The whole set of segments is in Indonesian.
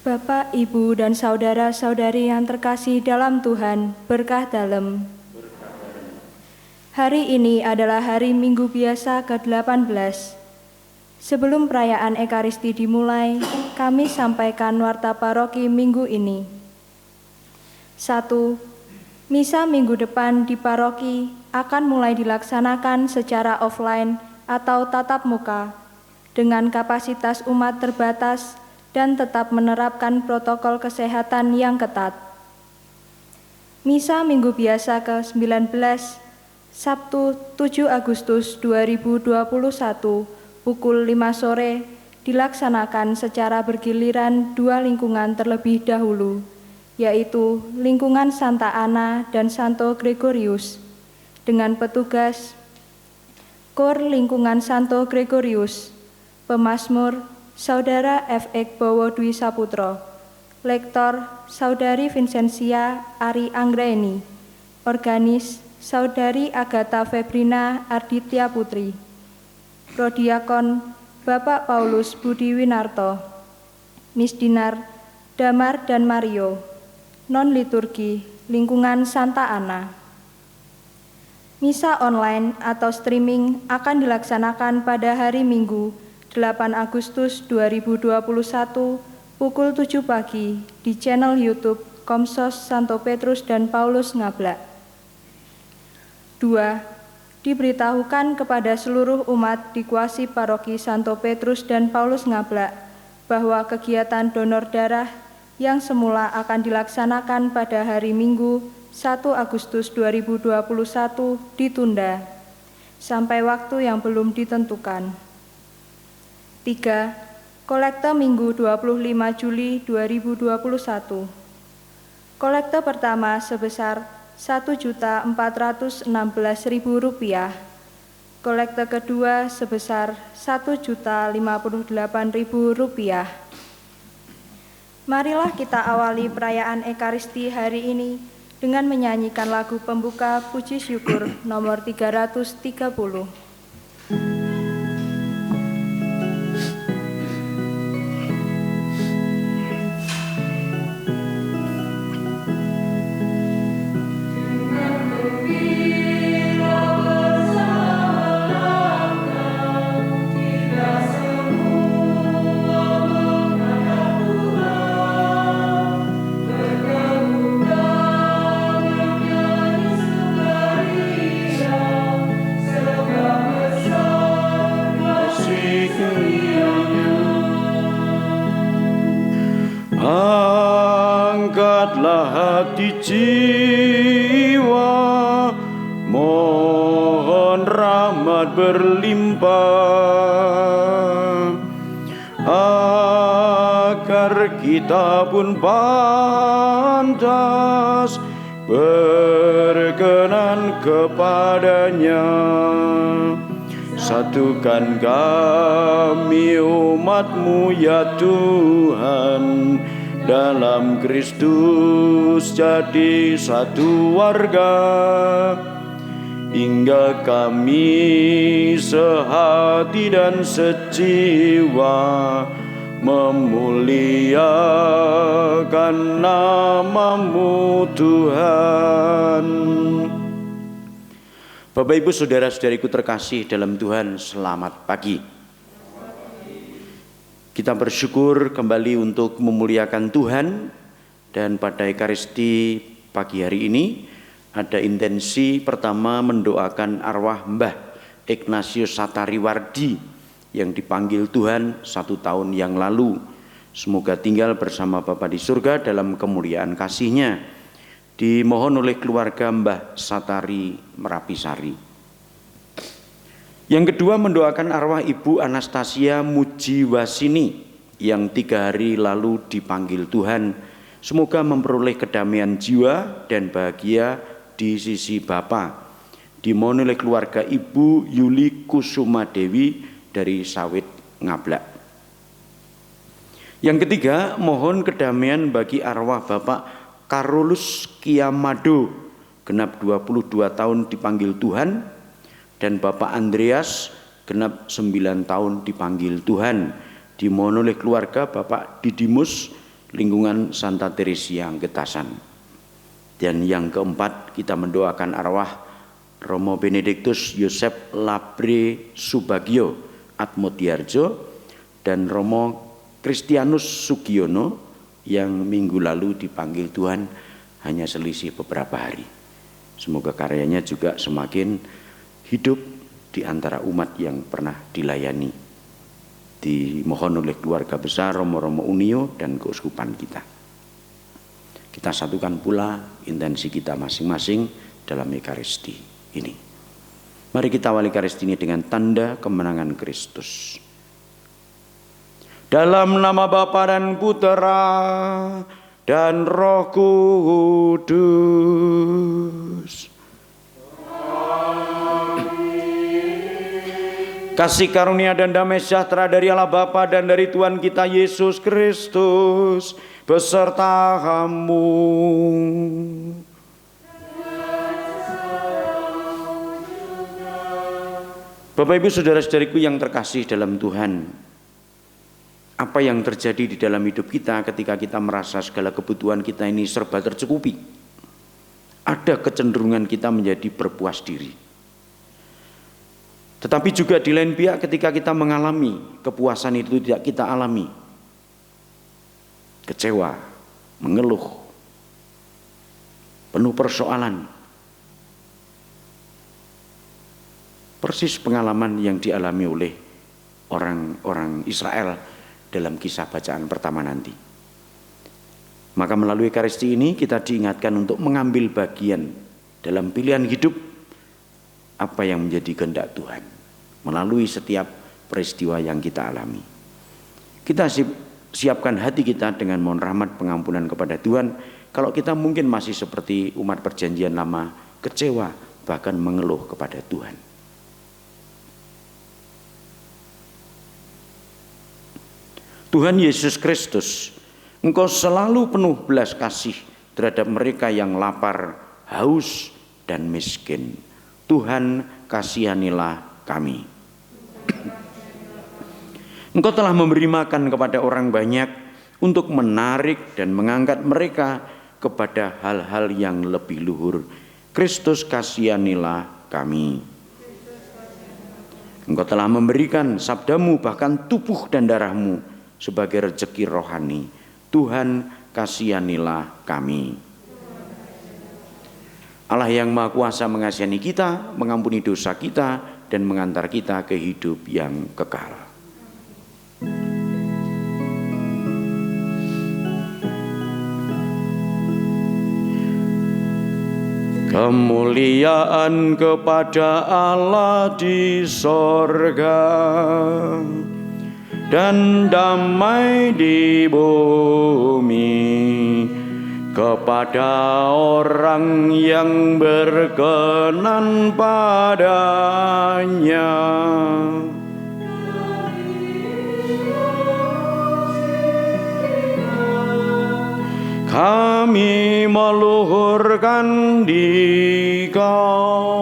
Bapak, Ibu, dan saudara-saudari yang terkasih dalam Tuhan, berkah dalem. Hari ini adalah hari Minggu biasa ke-18. Sebelum perayaan Ekaristi dimulai, kami sampaikan warta paroki minggu ini. 1. Misa minggu depan di paroki akan mulai dilaksanakan secara offline atau tatap muka, dengan kapasitas umat terbatas dan tetap menerapkan protokol kesehatan yang ketat. Misa Minggu Biasa ke-19, Sabtu 7 Agustus 2021, pukul 5 sore, dilaksanakan secara bergiliran 2 lingkungan terlebih dahulu, yaitu lingkungan Santa Ana dan Santo Gregorius, dengan petugas Kor Lingkungan Santo Gregorius, pemazmur Saudara F. Ek Bowo Dwi Saputro, Lektor Saudari Vincentia Ari Anggraeni, Organis Saudari Agatha Febrina Arditya Putri, Prodiakon Bapak Paulus Budi Winarto, Misdinar Damar dan Mario, Non-liturgi Lingkungan Santa Ana. Misa online atau streaming akan dilaksanakan pada hari Minggu 8 Agustus 2021 pukul 7 pagi di channel YouTube Komsos Santo Petrus dan Paulus Ngablak. 2. Diberitahukan kepada seluruh umat di Kuasi Paroki Santo Petrus dan Paulus Ngablak bahwa kegiatan donor darah yang semula akan dilaksanakan pada hari Minggu 1 Agustus 2021 ditunda sampai waktu yang belum ditentukan. 3. Kolekte Minggu 25 Juli 2021. Kolekte pertama sebesar Rp1.416.000. Kolekte kedua sebesar Rp1.058.000. Marilah kita awali perayaan Ekaristi hari ini dengan menyanyikan lagu pembuka Puji Syukur nomor 330. Angkatlah hati jiwa, mohon rahmat berlimpah, agar kita pun pantas berkenan kepadanya. Satukan kami umat-Mu ya Tuhan, dalam Kristus jadi satu warga, hingga kami sehati dan sejiwa memuliakan nama-Mu Tuhan. Bapak Ibu saudara-saudariku terkasih dalam Tuhan, selamat pagi. Kita bersyukur kembali untuk memuliakan Tuhan, dan pada Ekaristi pagi hari ini ada intensi pertama mendoakan arwah Mbah Ignatius Satariwardi yang dipanggil Tuhan 1 tahun yang lalu. Semoga tinggal bersama Bapa di surga dalam kemuliaan kasih-Nya. Dimohon oleh keluarga Mbah Satari Merapisari. Yang kedua mendoakan arwah Ibu Anastasia Mujiwasini yang 3 hari lalu dipanggil Tuhan. Semoga memperoleh kedamaian jiwa dan bahagia di sisi Bapa. Dimohon oleh keluarga Ibu Yuli Kusuma Dewi dari Sawit Ngablak. Yang ketiga, mohon kedamaian bagi arwah Bapak Karolus Kiamado, genap 22 tahun dipanggil Tuhan, dan Bapak Andreas, genap 9 tahun dipanggil Tuhan. Dimohon oleh keluarga Bapak Didimus lingkungan Santa Teresia Getasan. Dan yang keempat, kita mendoakan arwah Romo Benediktus Yosef Labre Subagio Atmodiarjo dan Romo Kristianus Sugiono yang minggu lalu dipanggil Tuhan hanya selisih beberapa hari. Semoga karyanya juga semakin hidup di antara umat yang pernah dilayani. Dimohon oleh keluarga besar Romo-Romo Unio dan keuskupan kita. Kita satukan pula intensi kita masing-masing dalam Ekaristi ini. Mari kita awali Ekaristi ini dengan tanda kemenangan Kristus. Dalam nama Bapa dan Putera dan Roh Kudus. Kasih karunia dan damai sejahtera dari Allah Bapa dan dari Tuhan kita Yesus Kristus beserta kamu. Bapak Ibu saudara-saudariku yang terkasih dalam Tuhan, apa yang terjadi di dalam hidup kita ketika kita merasa segala kebutuhan kita ini serba tercukupi? Ada kecenderungan kita menjadi berpuas diri. Tetapi juga di lain pihak ketika kita mengalami kepuasan itu tidak kita alami, kecewa, mengeluh, penuh persoalan. Persis pengalaman yang dialami oleh orang-orang Israel dalam kisah bacaan pertama nanti. Maka melalui Ekaristi ini kita diingatkan untuk mengambil bagian dalam pilihan hidup apa yang menjadi kehendak Tuhan melalui setiap peristiwa yang kita alami. Kita siapkan hati kita dengan mohon rahmat pengampunan kepada Tuhan. Kalau kita mungkin masih seperti umat perjanjian lama, kecewa bahkan mengeluh kepada Tuhan. Tuhan Yesus Kristus, Engkau selalu penuh belas kasih terhadap mereka yang lapar, haus, dan miskin. Tuhan, kasihanilah kami. Engkau telah memberi makan kepada orang banyak untuk menarik dan mengangkat mereka kepada hal-hal yang lebih luhur. Kristus, kasihanilah kami. Engkau telah memberikan sabdamu bahkan tubuh dan darahmu sebagai rezeki rohani. Tuhan, kasihanilah kami. Allah yang Maha Kuasa mengasihi kita, mengampuni dosa kita, dan mengantar kita ke hidup yang kekal. Kemuliaan kepada Allah di sorga dan damai di bumi kepada orang yang berkenan padanya. Kami meluhurkan Dikau.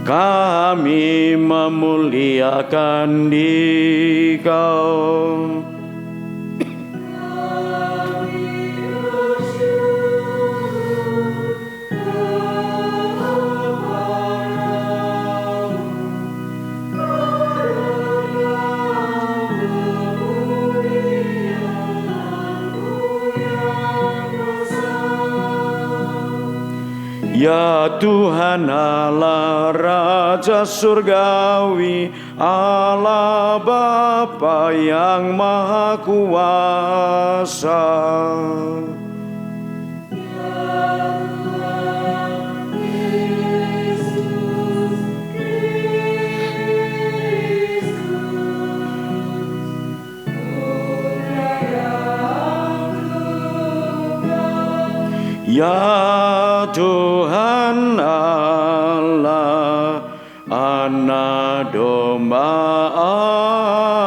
Kami memuliakan Dikau. Ya Tuhan Allah Raja Surgawi, Allah Bapa yang Maha Kuasa. Ya Tuhan Allah, Anak Domba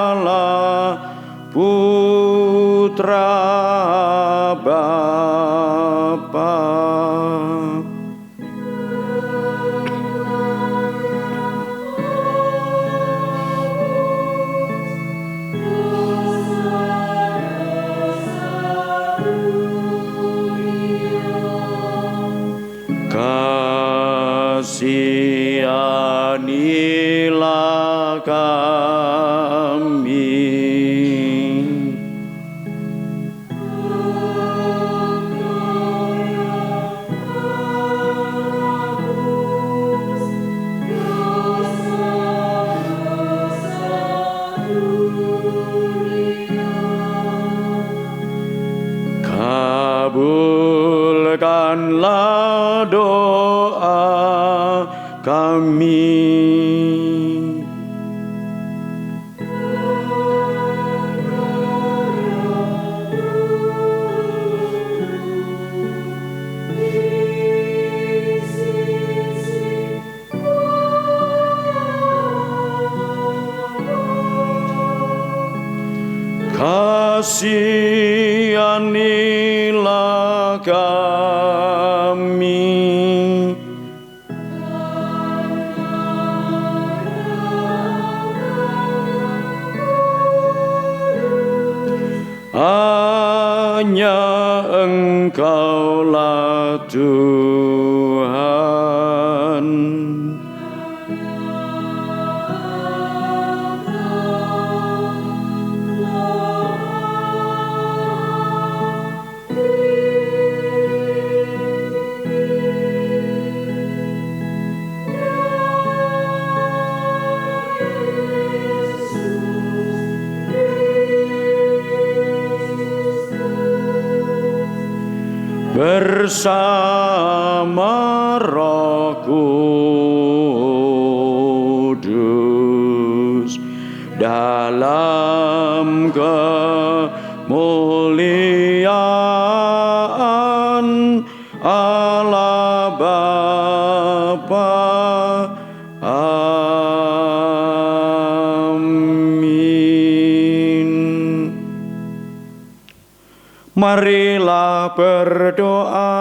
Allah, Putra Bapa. doa kami. Kasihanilah kami. Hanya Engkaulah Tuhan. Bersama Roh Kudus dalam kemuliaan Allah Bapa. Amin. Marilah berdoa.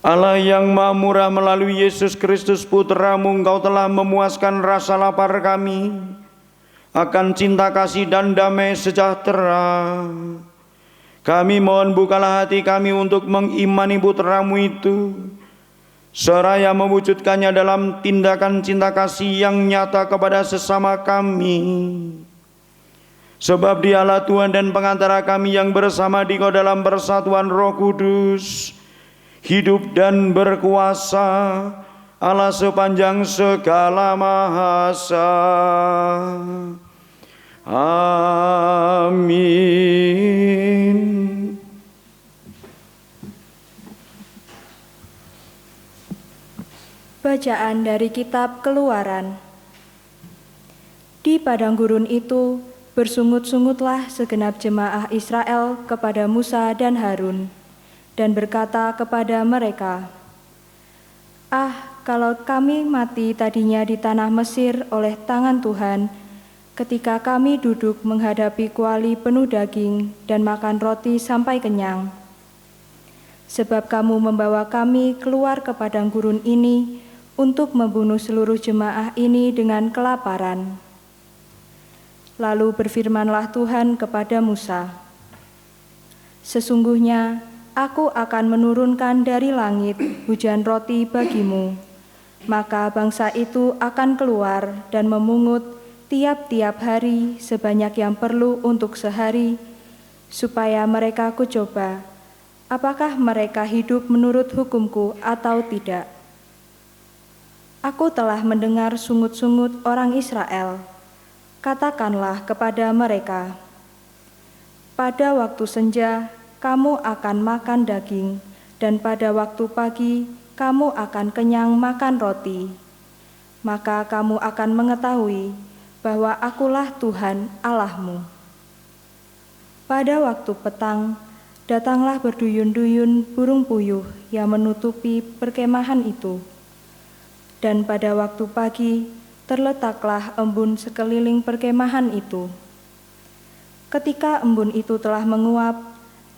Allah yang Maha Murah, melalui Yesus Kristus Putra-Mu, Engkau telah memuaskan rasa lapar kami akan cinta kasih dan damai sejahtera. Kami mohon bukalah hati kami untuk mengimani Putra-Mu itu, seraya mewujudkannya dalam tindakan cinta kasih yang nyata kepada sesama kami. Sebab Dialah Tuhan dan pengantara kami yang bersama Dikau dalam persatuan Roh Kudus, hidup dan berkuasa, Allah sepanjang segala mahasa. Amin. Bacaan dari Kitab Keluaran. Di padang gurun itu bersungut-sungutlah segenap jemaah Israel kepada Musa dan Harun, dan berkata kepada mereka, "Ah, kalau kami mati tadinya di tanah Mesir oleh tangan Tuhan, ketika kami duduk menghadapi kuali penuh daging dan makan roti sampai kenyang. Sebab kamu membawa kami keluar ke padang gurun ini untuk membunuh seluruh jemaah ini dengan kelaparan." Lalu berfirmanlah Tuhan kepada Musa, "Sesungguhnya Aku akan menurunkan dari langit hujan roti bagimu, maka bangsa itu akan keluar dan memungut tiap-tiap hari sebanyak yang perlu untuk sehari, supaya mereka kucoba, apakah mereka hidup menurut hukumku atau tidak. Aku telah mendengar sungut-sungut orang Israel. Katakanlah kepada mereka, pada waktu senja kamu akan makan daging, dan pada waktu pagi kamu akan kenyang makan roti. Maka kamu akan mengetahui bahwa Akulah Tuhan Allahmu." Pada waktu petang, datanglah berduyun-duyun burung puyuh yang menutupi perkemahan itu. Dan pada waktu pagi, terletaklah embun sekeliling perkemahan itu. Ketika embun itu telah menguap,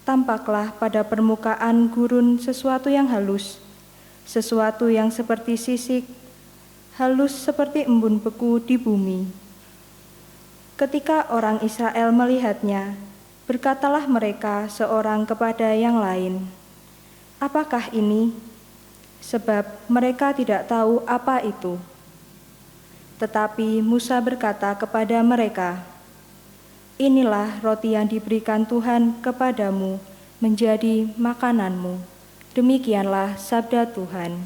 tampaklah pada permukaan gurun sesuatu yang halus, sesuatu yang seperti sisik, halus seperti embun beku di bumi. Ketika orang Israel melihatnya, berkatalah mereka seorang kepada yang lain, "Apakah ini?" Sebab mereka tidak tahu apa itu. Tetapi Musa berkata kepada mereka, "Inilah roti yang diberikan Tuhan kepadamu menjadi makananmu." Demikianlah sabda Tuhan.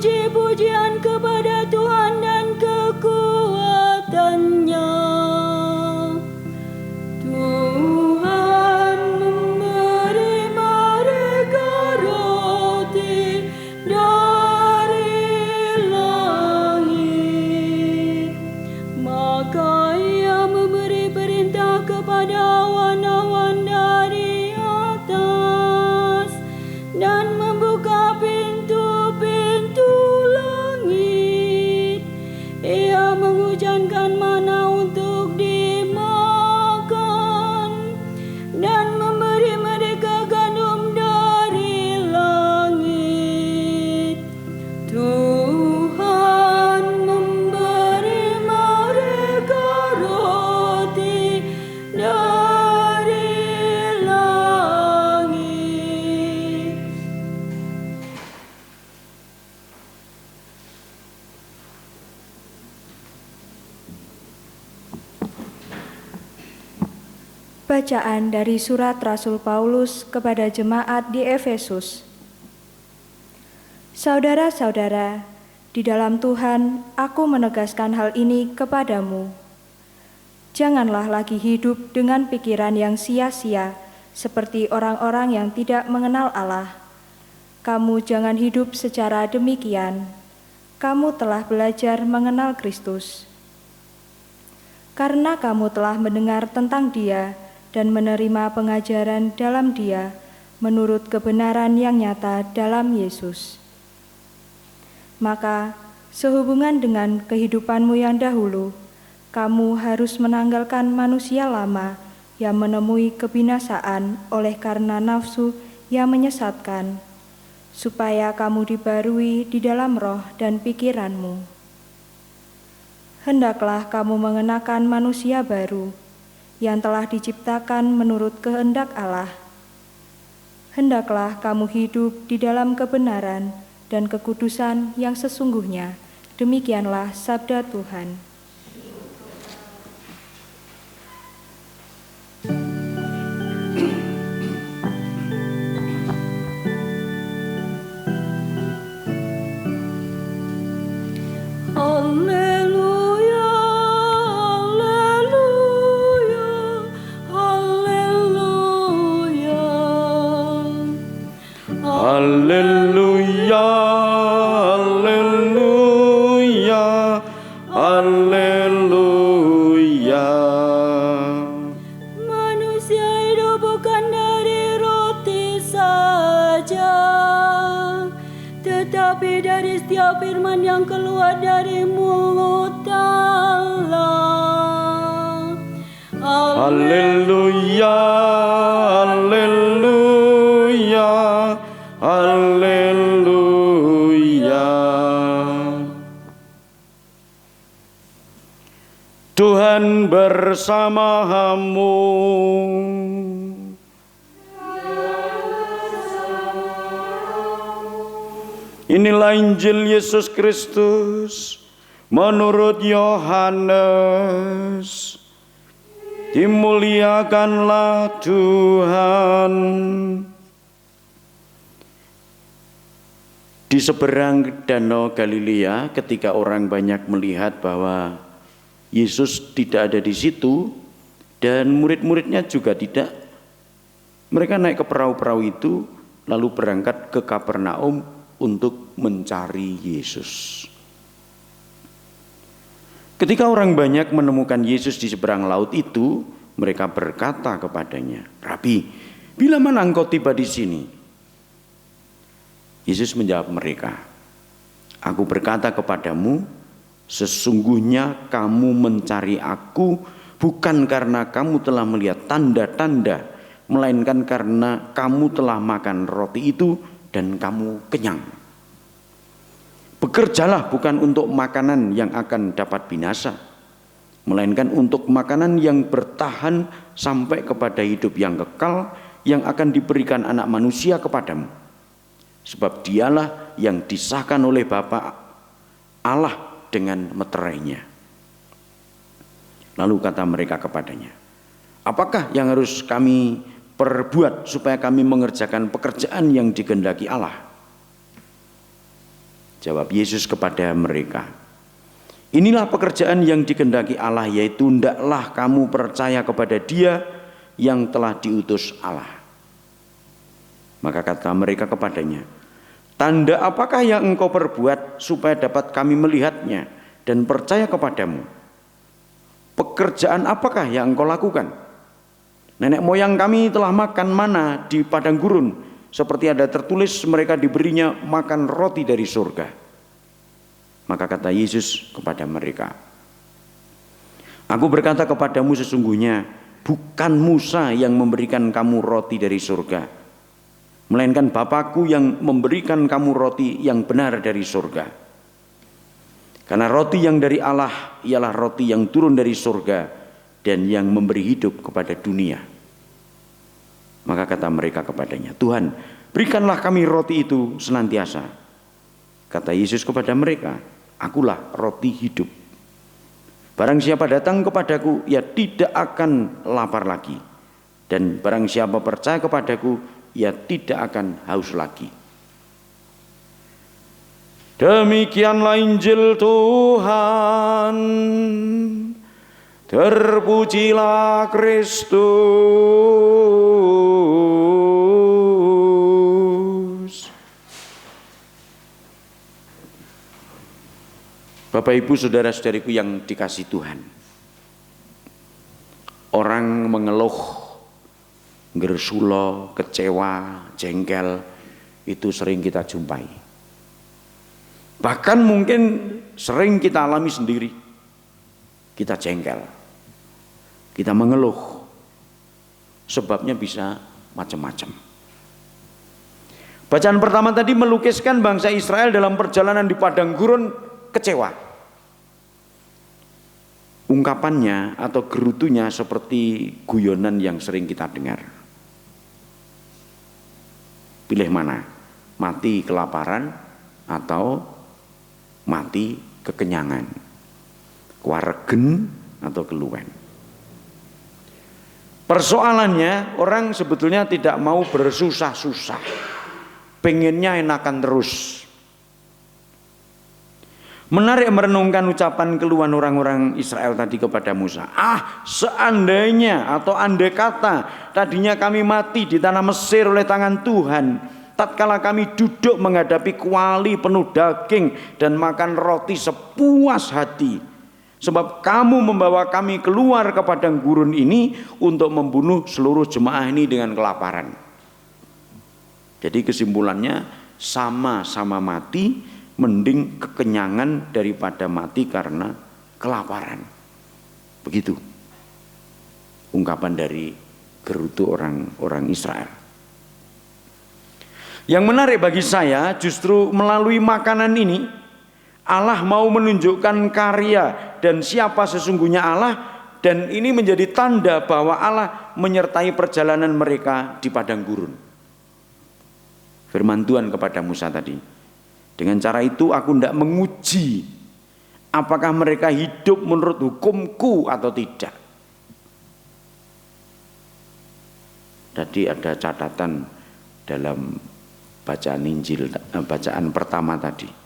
puji-pujian kepada Tuhan dan kekuatannya. Tuhan memberi mereka roti dari langit, maka Ia memberi perintah kepada awan-awan dari atas dan membuka pintu-pintu langit. Ia menghujankan mana untuk dimakan dan memberi mereka gandum dari langit. Tuhan memberi mereka roti dari langit. Bacaan dari surat Rasul Paulus kepada jemaat di Efesus. Saudara-saudara, di dalam Tuhan aku menegaskan hal ini kepadamu. Janganlah lagi hidup dengan pikiran yang sia-sia seperti orang-orang yang tidak mengenal Allah. Kamu jangan hidup secara demikian. Kamu telah belajar mengenal Kristus. Karena kamu telah mendengar tentang Dia dan menerima pengajaran dalam Dia menurut kebenaran yang nyata dalam Yesus. Maka, sehubungan dengan kehidupanmu yang dahulu, kamu harus menanggalkan manusia lama yang menemui kebinasaan oleh karena nafsu yang menyesatkan, supaya kamu dibarui di dalam roh dan pikiranmu. Hendaklah kamu mengenakan manusia baru, yang telah diciptakan menurut kehendak Allah. Hendaklah kamu hidup di dalam kebenaran dan kekudusan yang sesungguhnya. Demikianlah sabda Tuhan. Haleluya, haleluya, haleluya. Manusia hidup bukan dari roti saja, tetapi dari setiap firman yang keluar dari mulut Allah. Haleluya, haleluya, haleluya. Tuhan bersamamu. Inilah Injil Yesus Kristus menurut Yohanes. Dimuliakanlah Tuhan. Di seberang danau Galilea, ketika orang banyak melihat bahwa Yesus tidak ada di situ dan murid-muridnya juga tidak, mereka naik ke perahu-perahu itu lalu berangkat ke Kapernaum untuk mencari Yesus. Ketika orang banyak menemukan Yesus di seberang laut itu, mereka berkata kepadanya, "Rabi, bila mana engkau tiba di sini?" Yesus menjawab mereka, "Aku berkata kepadamu, sesungguhnya kamu mencari aku bukan karena kamu telah melihat tanda-tanda, melainkan karena kamu telah makan roti itu dan kamu kenyang. Bekerjalah bukan untuk makanan yang akan dapat binasa, melainkan untuk makanan yang bertahan sampai kepada hidup yang kekal yang akan diberikan Anak Manusia kepadamu. Sebab dialah yang disahkan oleh Bapa Allah dengan meterainya." Lalu kata mereka kepadanya, "Apakah yang harus kami perbuat supaya kami mengerjakan pekerjaan yang dikehendaki Allah?" Jawab Yesus kepada mereka, inilah pekerjaan yang dikehendaki Allah, yaitu hendaklah kamu percaya kepada Dia yang telah diutus Allah. Maka kata mereka kepadanya, tanda apakah yang engkau perbuat supaya dapat kami melihatnya dan percaya kepadamu? Pekerjaan apakah yang engkau lakukan? Nenek moyang kami telah makan mana di padang gurun, seperti ada tertulis mereka diberinya makan roti dari surga. Maka kata Yesus kepada mereka, aku berkata kepadamu sesungguhnya bukan Musa yang memberikan kamu roti dari surga, melainkan Bapakku yang memberikan kamu roti yang benar dari surga. Karena roti yang dari Allah ialah roti yang turun dari surga dan yang memberi hidup kepada dunia. Maka kata mereka kepadanya, Tuhan, berikanlah kami roti itu senantiasa. Kata Yesus kepada mereka, akulah roti hidup. Barang siapa datang kepadaku, ia tidak akan lapar lagi. Dan barang siapa percaya kepadaku, ia tidak akan haus lagi. Demikianlah Injil Tuhan. Terpujilah Kristus. Bapak Ibu saudara-saudariku yang dikasihi Tuhan, orang mengeluh, gersulo, kecewa, jengkel itu sering kita jumpai. Bahkan mungkin sering kita alami sendiri. Kita jengkel, kita mengeluh, sebabnya bisa macam-macam. Bacaan pertama tadi melukiskan bangsa Israel dalam perjalanan di padang gurun kecewa. Ungkapannya atau gerutunya seperti guyonan yang sering kita dengar. Pilih mana? Mati kelaparan atau mati kekenyangan? Waregen atau keluhan. Persoalannya orang sebetulnya tidak mau bersusah-susah, pengennya enakan terus. Menarik merenungkan ucapan keluhan orang-orang Israel tadi kepada Musa. Seandainya atau andai kata tadinya kami mati di tanah Mesir oleh tangan Tuhan, tatkala kami duduk menghadapi kuali penuh daging dan makan roti sepuas hati. Sebab kamu membawa kami keluar ke padang gurun ini untuk membunuh seluruh jemaah ini dengan kelaparan. Jadi kesimpulannya sama-sama mati, mending kekenyangan daripada mati karena kelaparan. Begitu ungkapan dari gerutu orang Israel. Yang menarik bagi saya justru melalui makanan ini Allah mau menunjukkan karya dan siapa sesungguhnya Allah, dan ini menjadi tanda bahwa Allah menyertai perjalanan mereka di padang gurun. Firman Tuhan kepada Musa tadi, dengan cara itu aku tidak menguji apakah mereka hidup menurut hukumku atau tidak. Tadi ada catatan dalam bacaan Injil, bacaan pertama tadi.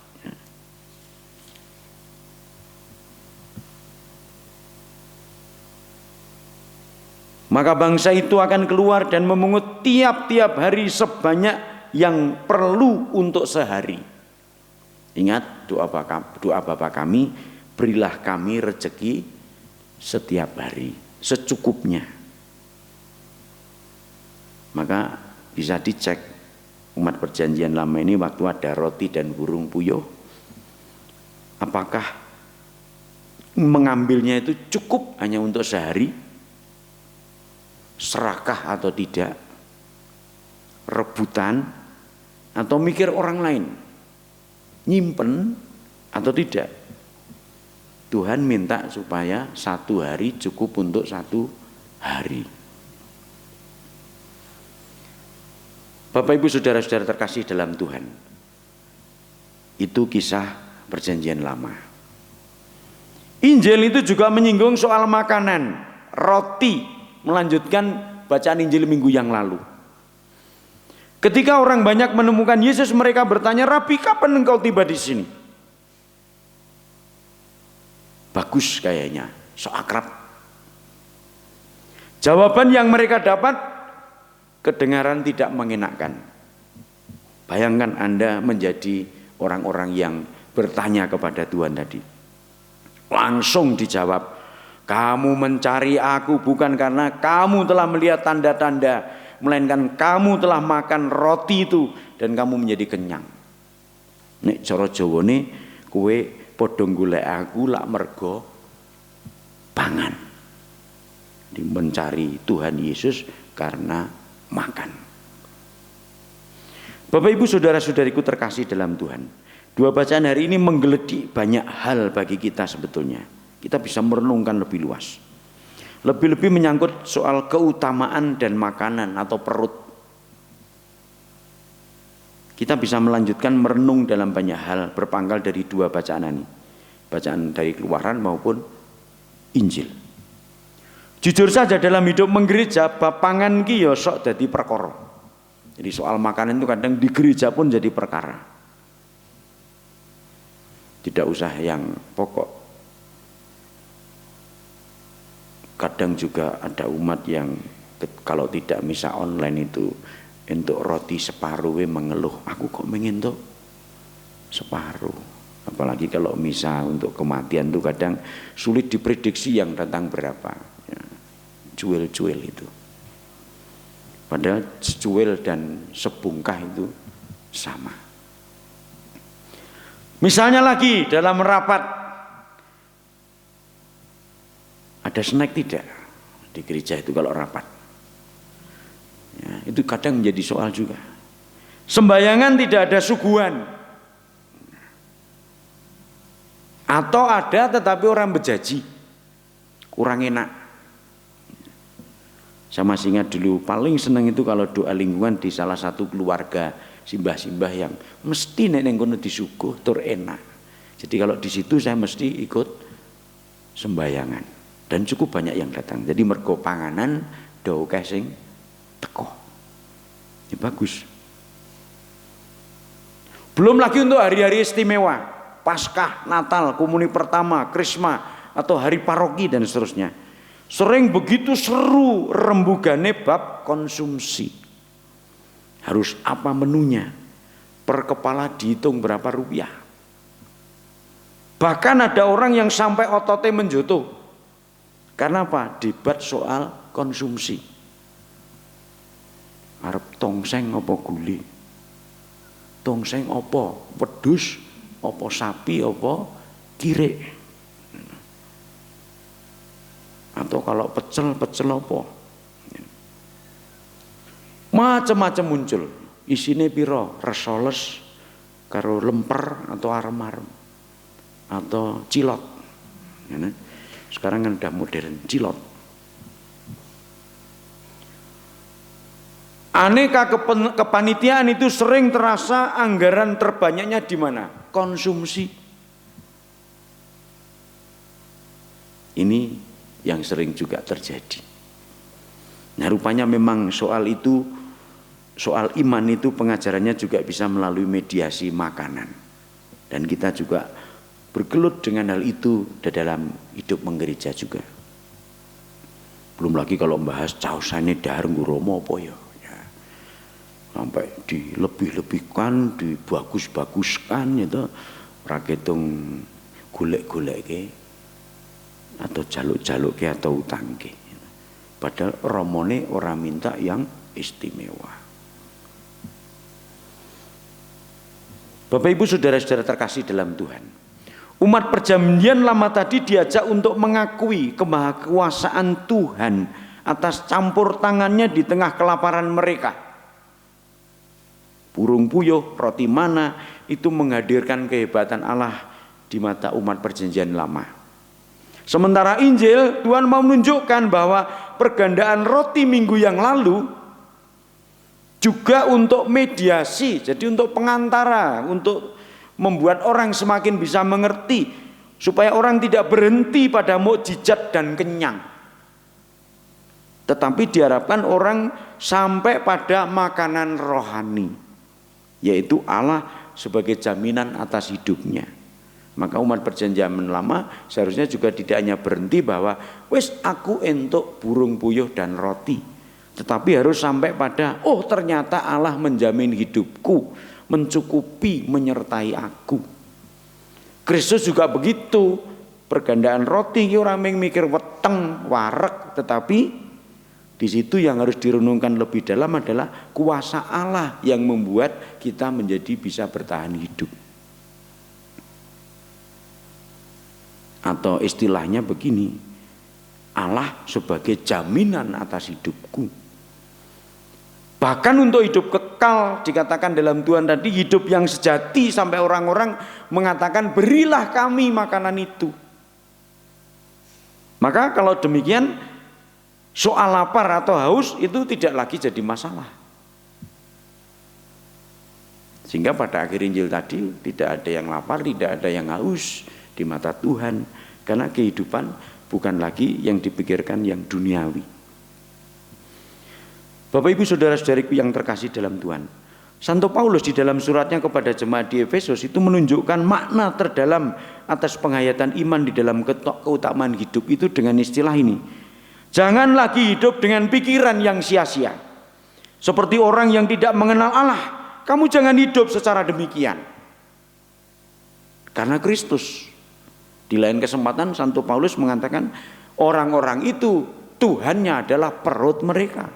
Maka bangsa itu akan keluar dan memungut tiap-tiap hari sebanyak yang perlu untuk sehari. Ingat doa Bapa kami, berilah kami rezeki setiap hari secukupnya. Maka bisa dicek umat perjanjian lama ini waktu ada roti dan burung puyuh, apakah mengambilnya itu cukup hanya untuk sehari? Serakah atau tidak, rebutan atau mikir orang lain, nyimpen atau tidak. Tuhan minta supaya satu hari cukup untuk satu hari. Bapak Ibu saudara-saudara terkasih dalam Tuhan, itu kisah perjanjian lama. Injil itu juga menyinggung soal makanan, roti. Melanjutkan bacaan Injil minggu yang lalu. Ketika orang banyak menemukan Yesus, mereka bertanya, "Rabi, kapan engkau tiba di sini?" Bagus kayaknya, so akrab. Jawaban yang mereka dapat kedengaran tidak mengenakkan. Bayangkan Anda menjadi orang-orang yang bertanya kepada Tuhan tadi. Langsung dijawab, "Kamu mencari aku bukan karena kamu telah melihat tanda-tanda, melainkan kamu telah makan roti itu dan kamu menjadi kenyang." Nek cara Jawane kowe padha golek aku lak mergo pangan. Mencari Tuhan Yesus karena makan. Bapak Ibu saudara-saudariku terkasih dalam Tuhan, dua bacaan hari ini menggeledik banyak hal bagi kita sebetulnya. Kita bisa merenungkan lebih luas. Lebih-lebih menyangkut soal keutamaan dan makanan atau perut. Kita bisa melanjutkan merenung dalam banyak hal berpangkal dari dua bacaan ini. Bacaan dari Keluaran maupun Injil. Jujur saja dalam hidup menggereja, bab pangan ki ya sok dadi perkara. Jadi soal makanan itu kadang di gereja pun jadi perkara. Tidak usah yang pokok. Kadang juga ada umat yang kalau tidak misa online itu untuk roti separuh mengeluh, "Aku kok mengentuk separuh." Apalagi kalau misa untuk kematian itu kadang sulit diprediksi yang datang berapa. Cuil-cuil itu. Padahal secuil dan sebungkah itu sama. Misalnya lagi dalam rapat, ada snack tidak di gereja itu kalau rapat? Ya, itu kadang menjadi soal juga. Sembayangan tidak ada suguhan. Atau ada tetapi orang berjanji, kurang enak. Saya masih ingat dulu paling senang itu kalau doa lingkungan di salah satu keluarga simbah-simbah yang mesti nek kono disuguh tur enak. Jadi kalau di situ saya mesti ikut sembayangan dan cukup banyak yang datang. Jadi mergo panganan do sing teko. Ini bagus. Belum lagi untuk hari-hari istimewa, Paskah, Natal, komuni pertama, Krisma atau hari paroki dan seterusnya. Sering begitu seru rembugane bab konsumsi. Harus apa menunya? Per kepala dihitung berapa rupiah. Bahkan ada orang yang sampai ototnya menjoto. Karena apa? Debat soal konsumsi. Arep tongseng apa guli? Tongseng apa? Wedhus apa sapi apa kirek? Atau kalau pecel apa? Macam-macam muncul. Isine piro? Resoles karo lemper atau arem-arem atau cilot. Sekarang kan udah modern cilot. Aneka kepanitiaan itu sering terasa anggaran terbanyaknya di mana? Konsumsi. Ini yang sering juga terjadi. Nah, rupanya memang soal itu, soal iman itu pengajarannya juga bisa melalui mediasi makanan. Dan kita juga bergelut dengan hal itu di dalam hidup menggereja juga. Belum lagi kalau membahas caosane dahar nguromo apa ya. Sampai dilebih-lebihkan, dibagus-baguskan itu raketung golek-goleke atau jaluk-jaluk ke atau utang ke. Padahal romone orang minta yang istimewa. Bapak Ibu saudara-saudara terkasih dalam Tuhan, umat perjanjian lama tadi diajak untuk mengakui kemahakuasaan Tuhan atas campur tangannya di tengah kelaparan mereka. Burung puyuh, roti mana itu menghadirkan kehebatan Allah di mata umat perjanjian lama. Sementara Injil, Tuhan mau menunjukkan bahwa pergandaan roti minggu yang lalu juga untuk mediasi, jadi untuk pengantara, untuk membuat orang semakin bisa mengerti, supaya orang tidak berhenti pada mukjizat dan kenyang. tetapi diharapkan orang sampai pada makanan rohani, yaitu Allah sebagai jaminan atas hidupnya. Maka umat perjanjian lama seharusnya juga tidak hanya berhenti bahwa wis aku entuk burung puyuh dan roti, tetapi harus sampai pada oh ternyata Allah menjamin hidupku, mencukupi, menyertai aku. Kristus juga begitu. Pergandaan roti orang mikir weteng, warek, tetapi di situ yang harus direnungkan lebih dalam adalah kuasa Allah yang membuat kita menjadi bisa bertahan hidup. Atau istilahnya begini, Allah sebagai jaminan atas hidupku. Bahkan untuk hidup kekal dikatakan dalam Tuhan tadi hidup yang sejati, sampai orang-orang mengatakan berilah kami makanan itu. Maka kalau demikian soal lapar atau haus itu tidak lagi jadi masalah. Sehingga pada akhir Injil tadi tidak ada yang lapar, tidak ada yang haus di mata Tuhan. Karena kehidupan bukan lagi yang dipikirkan yang duniawi. Bapak Ibu saudara-saudariku yang terkasih dalam Tuhan, Santo Paulus di dalam suratnya kepada jemaat di Efesus itu menunjukkan makna terdalam atas penghayatan iman di dalam keutamaan hidup itu dengan istilah ini. Jangan lagi hidup dengan pikiran yang sia-sia. Seperti orang yang tidak mengenal Allah. Kamu jangan hidup secara demikian. Karena Kristus. Di lain kesempatan Santo Paulus mengatakan orang-orang itu Tuhannya adalah perut mereka.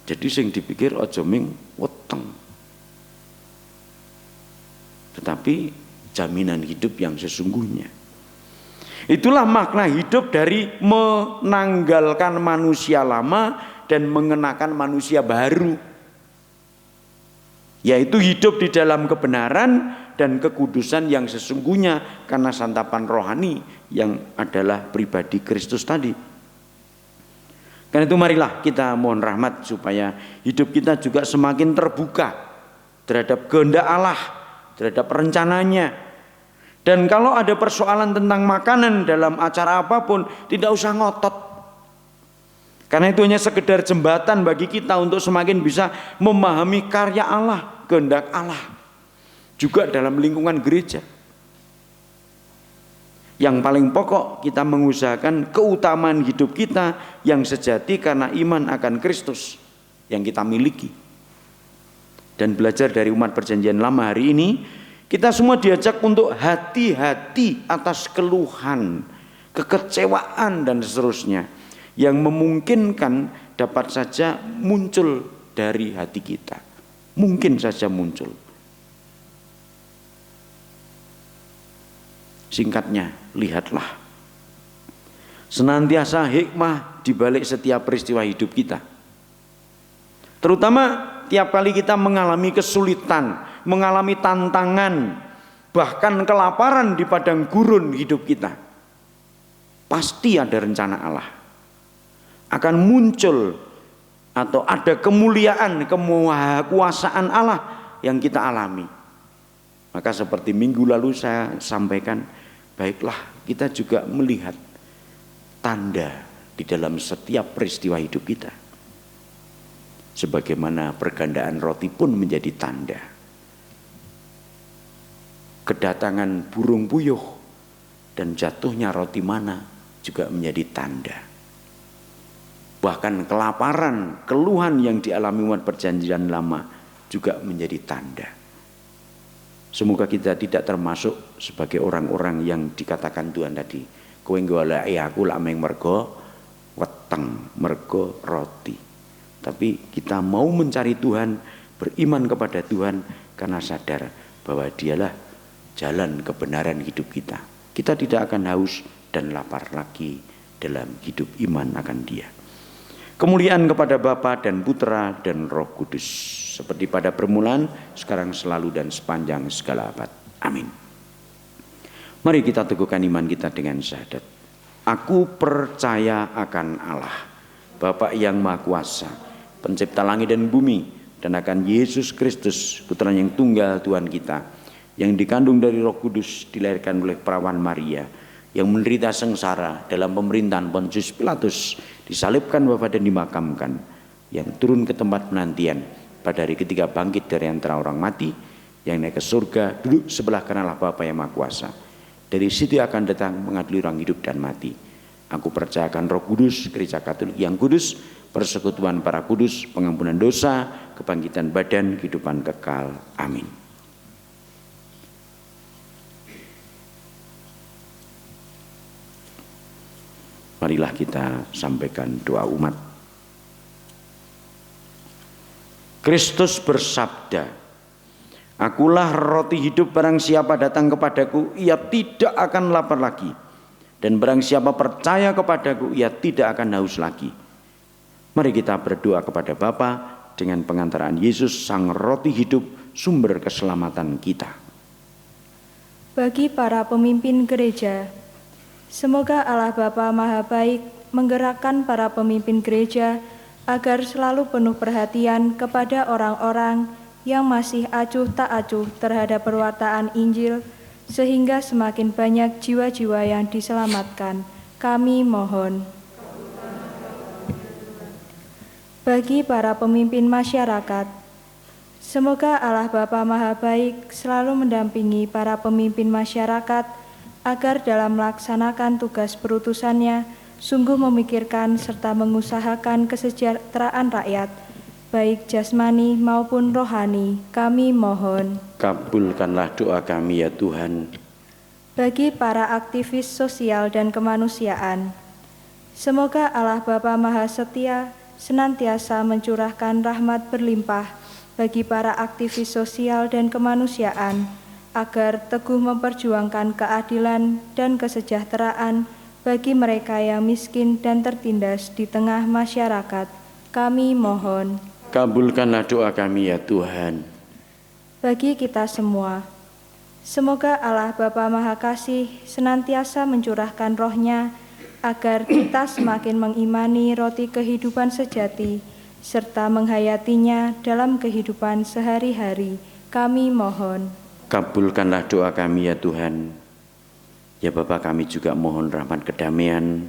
Jadi sing dipikir aja ming weteng. Tetapi jaminan hidup yang sesungguhnya. Itulah makna hidup dari menanggalkan manusia lama dan mengenakan manusia baru. Yaitu hidup di dalam kebenaran dan kekudusan yang sesungguhnya karena santapan rohani yang adalah pribadi Kristus tadi. Karena itu marilah kita mohon rahmat supaya hidup kita juga semakin terbuka terhadap kehendak Allah, terhadap rencananya. Dan kalau ada persoalan tentang makanan dalam acara apapun, tidak usah ngotot. Karena itu hanya sekedar jembatan bagi kita untuk semakin bisa memahami karya Allah, kehendak Allah. Juga dalam lingkungan gereja. Yang paling pokok kita mengusahakan keutamaan hidup kita yang sejati karena iman akan Kristus yang kita miliki. Dan belajar dari umat perjanjian lama hari ini, kita semua diajak untuk hati-hati atas keluhan, kekecewaan dan seterusnya yang memungkinkan dapat saja muncul dari hati kita. Mungkin saja muncul. Singkatnya, lihatlah. Senantiasa hikmah di balik setiap peristiwa hidup kita. Terutama tiap kali kita mengalami kesulitan, mengalami tantangan, bahkan kelaparan di padang gurun hidup kita. Pasti ada rencana Allah. Akan muncul atau ada kemuliaan, kemahakuasaan Allah yang kita alami. Maka seperti minggu lalu saya sampaikan, baiklah kita juga melihat tanda di dalam setiap peristiwa hidup kita. Sebagaimana pergandaan roti pun menjadi tanda. Kedatangan burung puyuh dan jatuhnya roti mana juga menjadi tanda. Bahkan kelaparan, keluhan yang dialami umat perjanjian lama juga menjadi tanda. Semoga kita tidak termasuk sebagai orang-orang yang dikatakan Tuhan tadi. Kowe goleki aku lak meng mergo weteng, mergo roti. Tapi kita mau mencari Tuhan, beriman kepada Tuhan karena sadar bahwa Dialah jalan kebenaran hidup kita. Kita tidak akan haus dan lapar lagi dalam hidup iman akan Dia. Kemuliaan kepada Bapa dan Putra dan Roh Kudus. Seperti pada permulaan, sekarang selalu dan sepanjang segala abad. Amin. Mari kita teguhkan iman kita dengan syahadat. Aku percaya akan Allah, Bapa yang Maha Kuasa, pencipta langit dan bumi, dan akan Yesus Kristus, Putra yang tunggal Tuhan kita, yang dikandung dari Roh Kudus, dilahirkan oleh perawan Maria, yang menderita sengsara dalam pemerintahan Pontius Pilatus, disalibkan Bapa dan dimakamkan, yang turun ke tempat penantian, pada hari ketiga bangkit dari antara orang mati, yang naik ke surga, duduk sebelah kanan Allah Bapa yang Maha Kuasa. Dari situ akan datang mengadili orang hidup dan mati. Aku percayakan Roh Kudus, Gereja Katolik yang kudus, persekutuan para kudus, pengampunan dosa, kebangkitan badan, kehidupan kekal. Amin. Marilah kita sampaikan doa umat. Kristus bersabda, "Akulah roti hidup, barang siapa datang kepadaku, ia tidak akan lapar lagi. Dan barang siapa percaya kepadaku, ia tidak akan haus lagi." Mari kita berdoa kepada Bapa dengan pengantaran Yesus, Sang Roti Hidup, sumber keselamatan kita. Bagi para pemimpin gereja, semoga Allah Bapa Maha Baik menggerakkan para pemimpin gereja agar selalu penuh perhatian kepada orang-orang yang masih acuh tak acuh terhadap perwartaan Injil, sehingga semakin banyak jiwa-jiwa yang diselamatkan. Kami mohon. Bagi para pemimpin masyarakat, semoga Allah Bapa Maha Baik selalu mendampingi para pemimpin masyarakat agar dalam melaksanakan tugas perutusannya sungguh memikirkan serta mengusahakan kesejahteraan rakyat, baik jasmani maupun rohani. Kami mohon. Kabulkanlah doa kami ya Tuhan. Bagi para aktivis sosial dan kemanusiaan, semoga Allah Bapa Maha Setia senantiasa mencurahkan rahmat berlimpah bagi para aktivis sosial dan kemanusiaan, agar teguh memperjuangkan keadilan dan kesejahteraan bagi mereka yang miskin dan tertindas di tengah masyarakat. Kami mohon. Kabulkanlah doa kami ya Tuhan. Bagi kita semua, semoga Allah Bapa Maha Kasih senantiasa mencurahkan roh-Nya agar kita semakin mengimani roti kehidupan sejati serta menghayatinya dalam kehidupan sehari-hari. Kami mohon. Kabulkanlah doa kami ya Tuhan. Ya Bapa, kami juga mohon rahmat kedamaian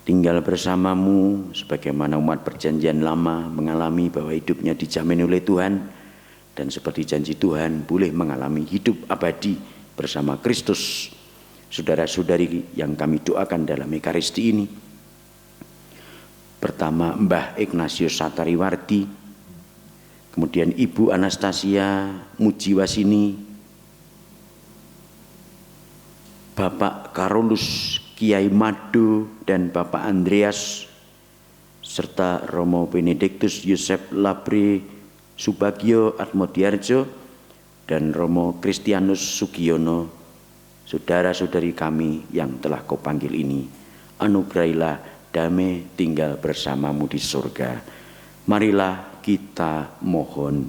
tinggal bersamamu sebagaimana umat perjanjian lama mengalami bahwa hidupnya dijamin oleh Tuhan, dan seperti janji Tuhan boleh mengalami hidup abadi bersama Kristus. Saudara-saudari yang kami doakan dalam Ekaristi ini, pertama Mbah Ignatius Satariwardi, kemudian Ibu Anastasia Mujiwasini, Bapak Karolus Kiai Madu dan Bapak Andreas, serta Romo Benediktus Yosef Labri Subagio Atmodiarjo dan Romo Kristianus Sugiono. Saudara-saudari kami yang telah Kau panggil ini, anugerahilah damai tinggal bersamamu di surga. Marilah kita mohon,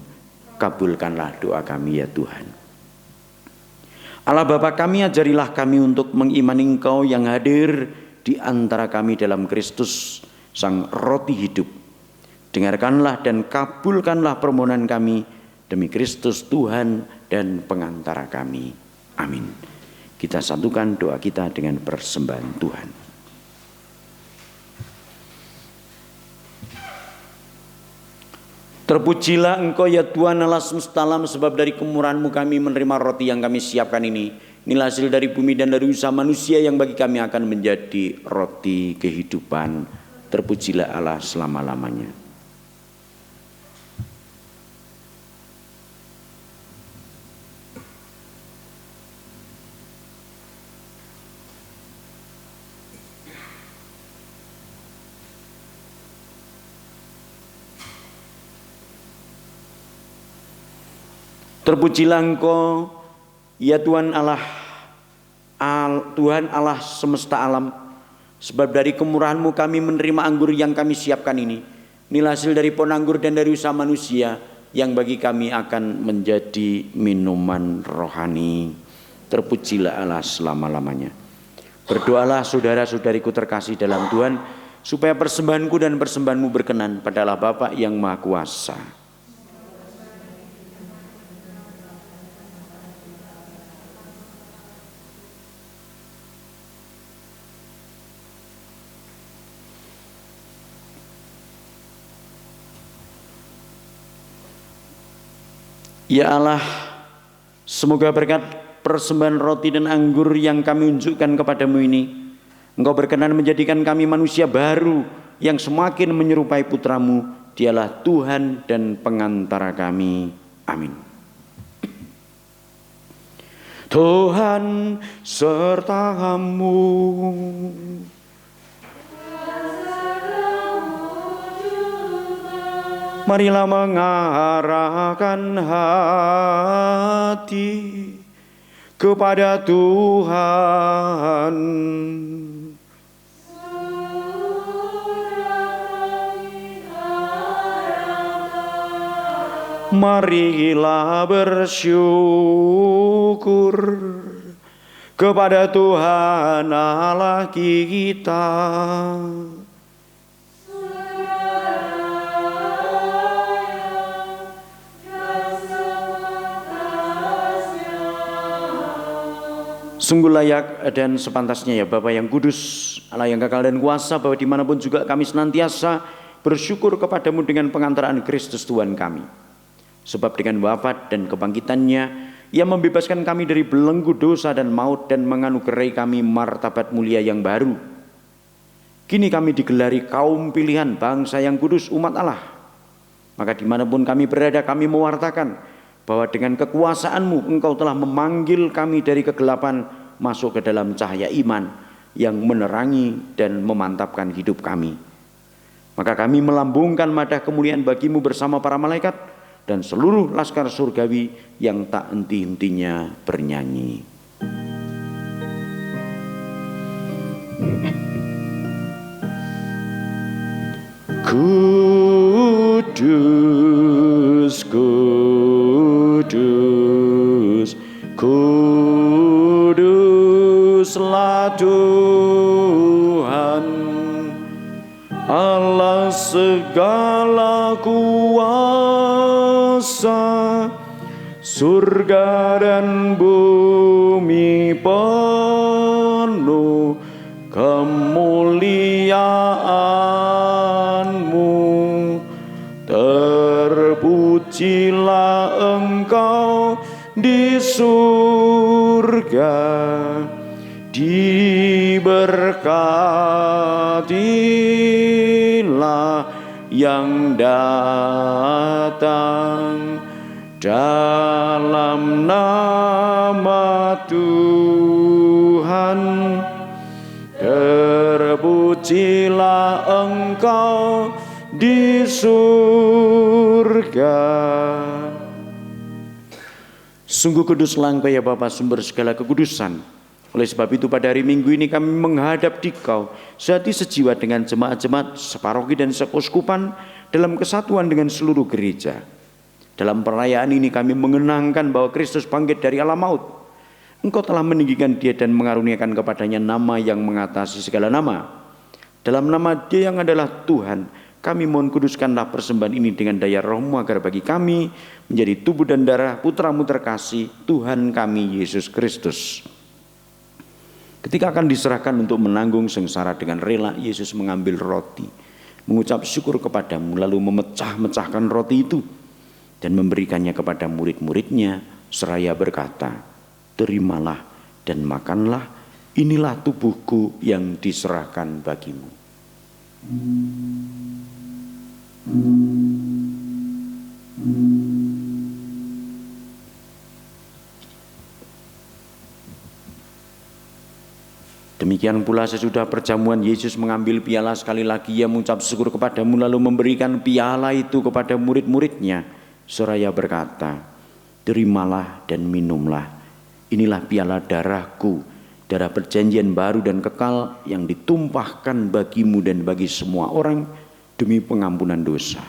kabulkanlah doa kami ya Tuhan. Allah Bapa kami, ajarilah kami untuk mengimani Engkau yang hadir di antara kami dalam Kristus, Sang Roti Hidup. Dengarkanlah dan kabulkanlah permohonan kami demi Kristus Tuhan dan pengantara kami. Amin. Kita satukan doa kita dengan persembahan Tuhan. Terpujilah Engkau ya Tuhan Allah semesta alam, sebab dari kemurahan-Mu kami menerima roti yang kami siapkan ini. Inilah hasil dari bumi dan dari usaha manusia yang bagi kami akan menjadi roti kehidupan. Terpujilah Allah selama-lamanya. Terpujilah Engkau ya Tuhan Allah, Tuhan Allah semesta alam, sebab dari kemurahan-Mu kami menerima anggur yang kami siapkan ini. Inilah hasil dari pohon anggur dan dari usaha manusia yang bagi kami akan menjadi minuman rohani. Terpujilah Allah selama-lamanya. Berdoalah saudara-saudariku terkasih dalam Tuhan, supaya persembahanku dan persembahanmu berkenan pada Allah Bapa yang Maha Kuasa. Ya Allah, semoga berkat persembahan roti dan anggur yang kami unjukkan kepadamu ini, Engkau berkenan menjadikan kami manusia baru yang semakin menyerupai putramu. Dialah Tuhan dan pengantara kami. Amin. Tuhan sertamu. Marilah mengarahkan hati kepada Tuhan. Marilah bersyukur kepada Tuhan Allah kita. Sungguh layak dan sepantasnya ya Bapa yang kudus, Allah yang kekal dan kuasa, bahwa dimanapun juga kami senantiasa bersyukur kepadamu dengan pengantaraan Kristus Tuhan kami. Sebab dengan wafat dan kebangkitannya, Ia membebaskan kami dari belenggu dosa dan maut dan menganugerahi kami martabat mulia yang baru. Kini kami digelari kaum pilihan, bangsa yang kudus, umat Allah. Maka dimanapun kami berada, kami mewartakan bahwa dengan kekuasaan-Mu Engkau telah memanggil kami dari kegelapan masuk ke dalam cahaya iman yang menerangi dan memantapkan hidup kami. Maka kami melambungkan madah kemuliaan bagi-Mu bersama para malaikat dan seluruh laskar surgawi yang tak henti-hentinya bernyanyi. Kudus, kudus, kuduslah Tuhan Allah segala kuasa, surga dan bumi penuh kemuliaan-Mu. Terpujilah Engkau di surga, diberkatilah yang datang dalam nama Tuhan. Terpujilah Engkau di surga. Sungguh kuduslah Engkau ya Bapa, sumber segala kekudusan. Oleh sebab itu pada hari Minggu ini kami menghadap di Kau sehati sejiwa dengan jemaat-jemaat separoki dan sekuskupan dalam kesatuan dengan seluruh gereja. Dalam perayaan ini kami mengenangkan bahwa Kristus bangkit dari alam maut. Engkau telah meninggikan Dia dan mengaruniakan kepadanya nama yang mengatasi segala nama. Dalam nama Dia yang adalah Tuhan, kami mohon kuduskanlah persembahan ini dengan daya Roh-Mu agar bagi kami menjadi tubuh dan darah Putra-Mu terkasih, Tuhan kami Yesus Kristus. Ketika akan diserahkan untuk menanggung sengsara dengan rela, Yesus mengambil roti, mengucap syukur kepadamu, lalu memecah-mecahkan roti itu dan memberikannya kepada murid-muridnya seraya berkata, terimalah dan makanlah, inilah tubuhku yang diserahkan bagimu. Demikian pula sesudah perjamuan Yesus mengambil piala, sekali lagi Ia mengucap syukur kepadamu lalu memberikan piala itu kepada murid-muridnya seraya berkata, terimalah dan minumlah, inilah piala darahku, darah perjanjian baru dan kekal yang ditumpahkan bagimu dan bagi semua orang demi pengampunan dosa.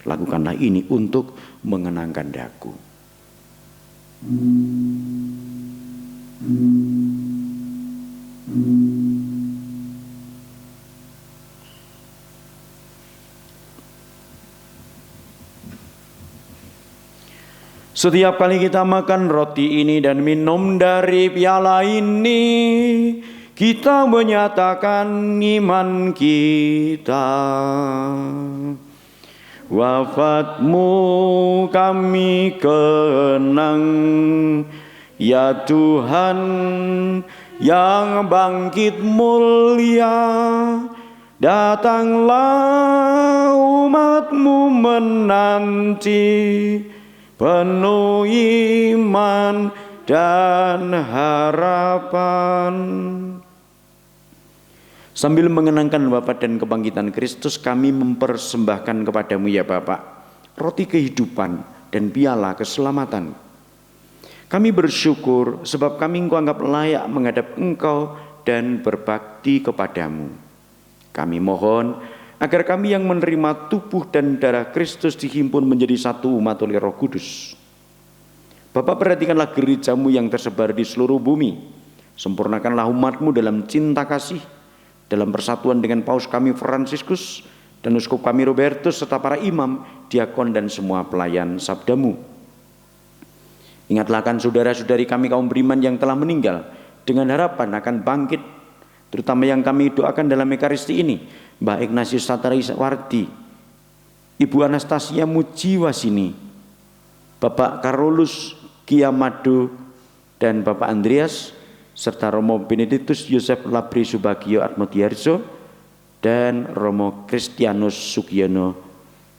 Lakukanlah ini untuk mengenangkan daku. Setiap kali kita makan roti ini dan minum dari piala ini, kita menyatakan iman kita Wafatmu kami kenang, ya Tuhan yang bangkit mulia. Datanglah umat-Mu menanti, penuh iman dan harapan. Sambil mengenangkan wafat dan kebangkitan Kristus, kami mempersembahkan kepadamu ya Bapa, roti kehidupan dan piala keselamatan. Kami bersyukur sebab kami Engkau anggap layak menghadap Engkau dan berbakti kepadamu. Kami mohon agar kami yang menerima tubuh dan darah Kristus dihimpun menjadi satu umat oleh Roh Kudus. Bapa, perhatikanlah gereja-Mu yang tersebar di seluruh bumi. Sempurnakanlah umat-Mu dalam cinta kasih, dalam persatuan dengan Paus kami Fransiskus dan Uskup kami Robertus serta para imam, diakon dan semua pelayan sabda-Mu. Ingatlah akan saudara-saudari kami kaum beriman yang telah meninggal dengan harapan akan bangkit, terutama yang kami doakan dalam Ekaristi ini, Mbah Ignatius Satariswardi, Ibu Anastasia Mujiwasini, Bapak Karolus Kiamado dan Bapak Andreas, serta Romo Benedictus Yosef Labri Subagio Atmodiarso dan Romo Kristianus Sugiono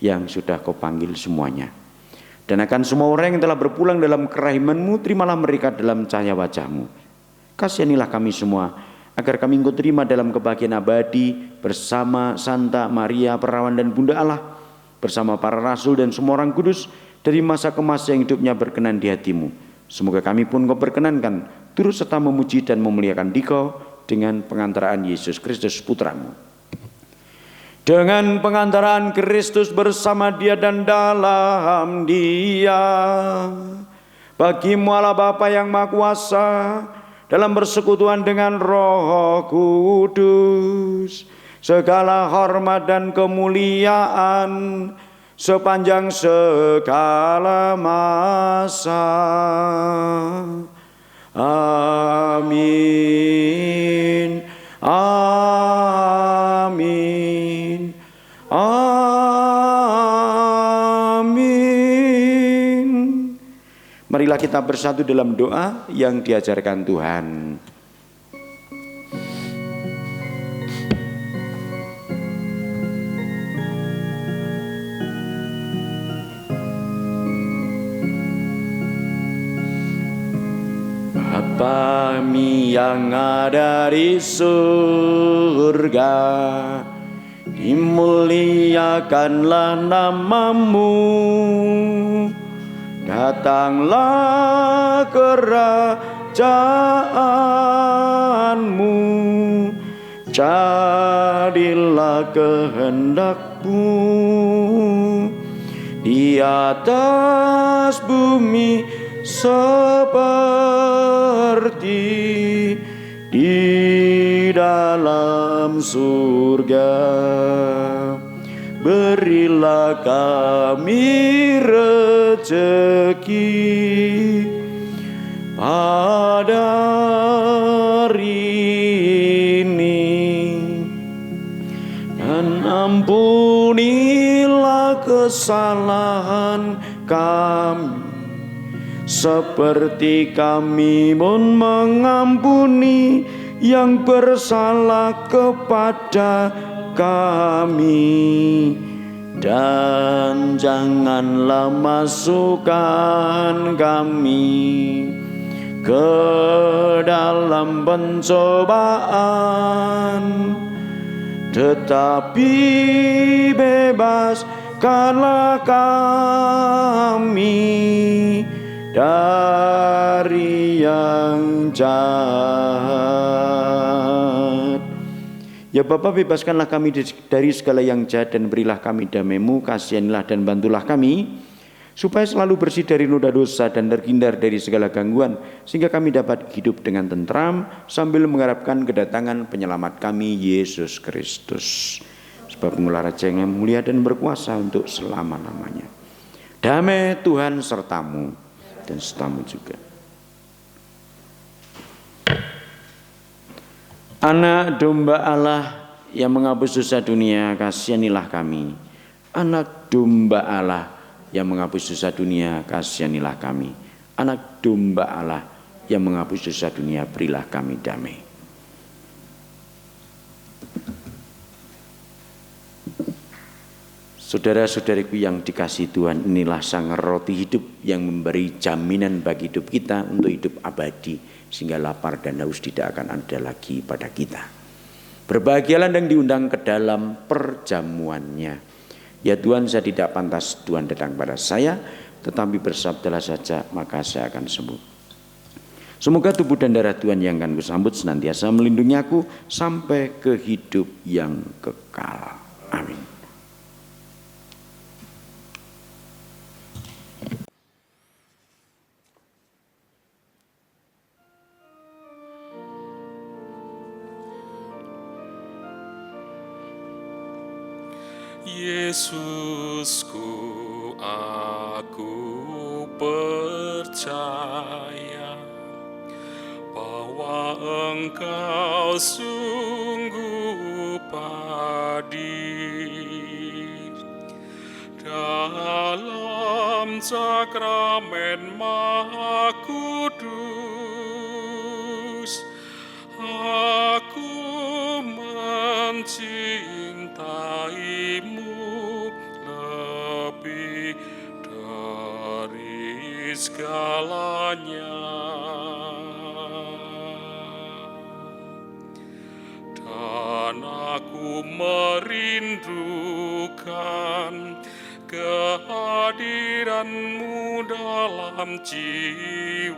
yang sudah Kau panggil semuanya. Dan akan semua orang yang telah berpulang dalam kerahiman-Mu, terimalah mereka dalam cahaya wajah-Mu. Kasihanilah kami semua, agar kami Engkau terima dalam kebahagiaan abadi bersama Santa Maria Perawan dan Bunda Allah, bersama para rasul dan semua orang kudus, dari masa ke masa yang hidupnya berkenan di hati-Mu. Semoga kami pun Kau perkenankan turut serta memuji dan memuliakan Dikau dengan pengantaraan Yesus Kristus Putra-Mu. Dengan pengantaraan Kristus bersama Dia dan dalam Dia, bagi-Mu Allah Bapa yang Maha Kuasa, dalam persekutuan dengan Roh Kudus, segala hormat dan kemuliaan sepanjang segala masa. Amin. Amin. Amin. Marilah kita bersatu dalam doa yang diajarkan Tuhan. Bapa kami yang ada di surga, dimuliakanlah nama-Mu, datanglah kerajaan-Mu, jadilah kehendak-Mu di atas bumi seperti di dalam surga. Berilah kami rezeki pada hari ini, dan ampunilah kesalahan kami seperti kami pun mengampuni yang bersalah kepada kami, dan janganlah masukkan kami ke dalam pencobaan, tetapi bebaskanlah kami dari yang jahat. Ya Bapa, bebaskanlah kami dari segala yang jahat dan berilah kami damai-Mu, kasihanilah dan bantulah kami, supaya selalu bersih dari noda dosa dan terhindar dari segala gangguan, sehingga kami dapat hidup dengan tentram sambil mengharapkan kedatangan penyelamat kami, Yesus Kristus. Sebab Engkau Raja yang mulia dan berkuasa untuk selama-lamanya. Damai Tuhan sertamu dan sertamu juga. Anak domba Allah yang menghapus dosa dunia, kasihanilah kami. Anak domba Allah yang menghapus dosa dunia, kasihanilah kami. Anak domba Allah yang menghapus dosa dunia, berilah kami damai. Saudara-saudariku yang dikasihi Tuhan, inilah sang roti hidup yang memberi jaminan bagi hidup kita untuk hidup abadi, sehingga lapar dan haus tidak akan ada lagi pada kita. Berbahagialah yang diundang ke dalam perjamuannya. Ya Tuhan, saya tidak pantas Tuhan datang pada saya, tetapi bersabdalah saja maka saya akan sembuh. Semoga tubuh dan darah Tuhan yang akan kusambut senantiasa melindungi aku sampai ke hidup yang kekal. Amin. Yesusku, aku percaya bahwa Engkau sungguh hadir dalam sakramen Maha Kudus. Aku mencintaimu lebih dari segalanya, dan aku merindukan kehadiran-Mu dalam jiwaku.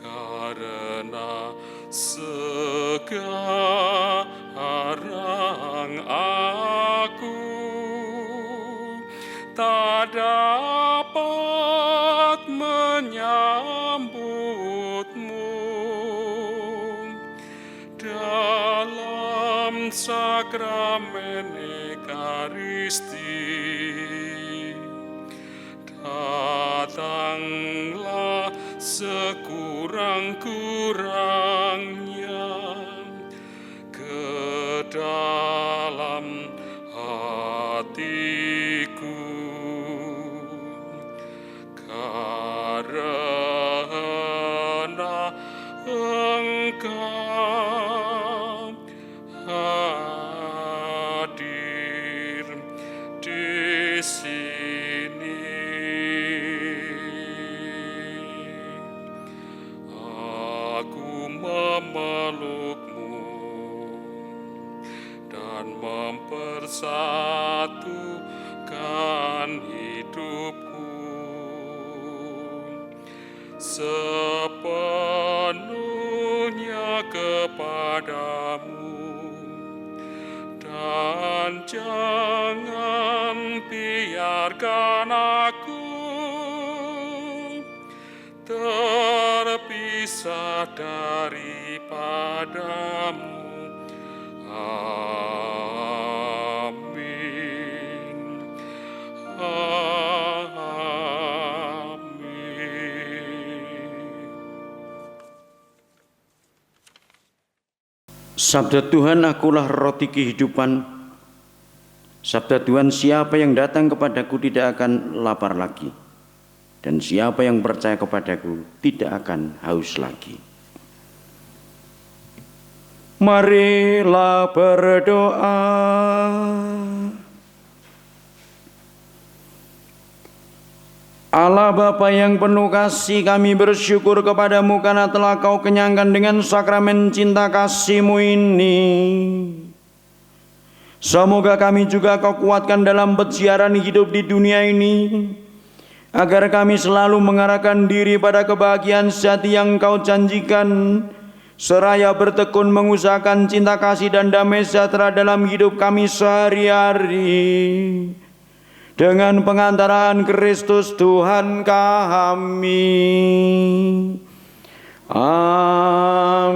Karena sekarang aku tak dapat menyambut-Mu dalam sakramen Ekaristi. Datanglah sekurang-kurangnya ke dalam hatiku, karena Engkau hadir di sini. Memeluk-Mu dan mempersatukan hidupku sepenuhnya kepadamu, dan jangan biarkan aku terpisah daripadamu. Amin. Amin. Sabda Tuhan, akulah roti kehidupan. Sabda Tuhan, siapa yang datang kepadaku tidak akan lapar lagi, dan siapa yang percaya kepadaku tidak akan haus lagi. Marilah berdoa. Allah Bapa yang penuh kasih, kami bersyukur kepadamu karena telah Kau kenyangkan dengan sakramen cinta kasih-Mu ini. Semoga kami juga Kau kuatkan dalam bersiaran hidup di dunia ini, agar kami selalu mengarahkan diri pada kebahagiaan sejati yang Kau janjikan, seraya bertekun mengusahakan cinta kasih dan damai sejahtera dalam hidup kami sehari-hari. Dengan pengantaran Kristus Tuhan kami.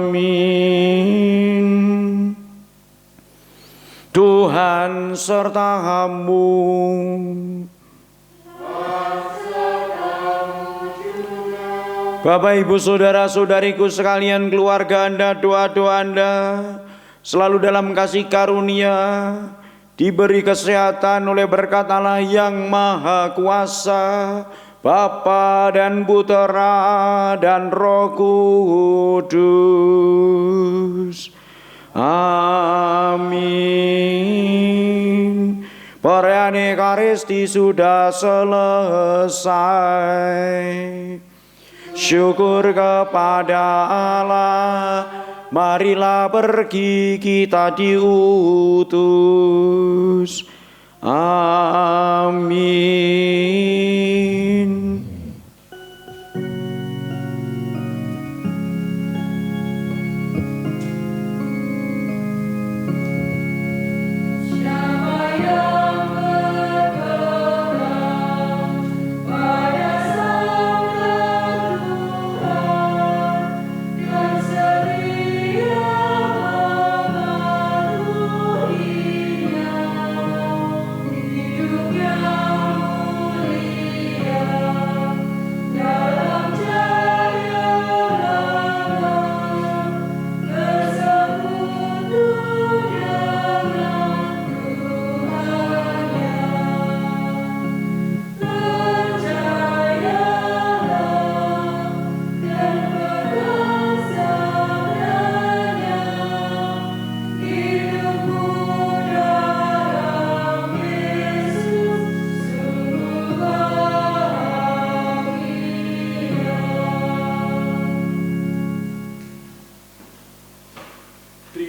Amin. Tuhan serta-Mu. Bapak, Ibu, saudara-saudariku sekalian, keluarga Anda, doa-doa Anda selalu dalam kasih karunia, diberi kesehatan oleh berkat Allah yang Maha Kuasa, Bapa dan Putera dan Roh Kudus. Amin. Perayaan Ekaristi sudah selesai. Syukur kepada Allah. Marilah pergi, kita diutus. Amin.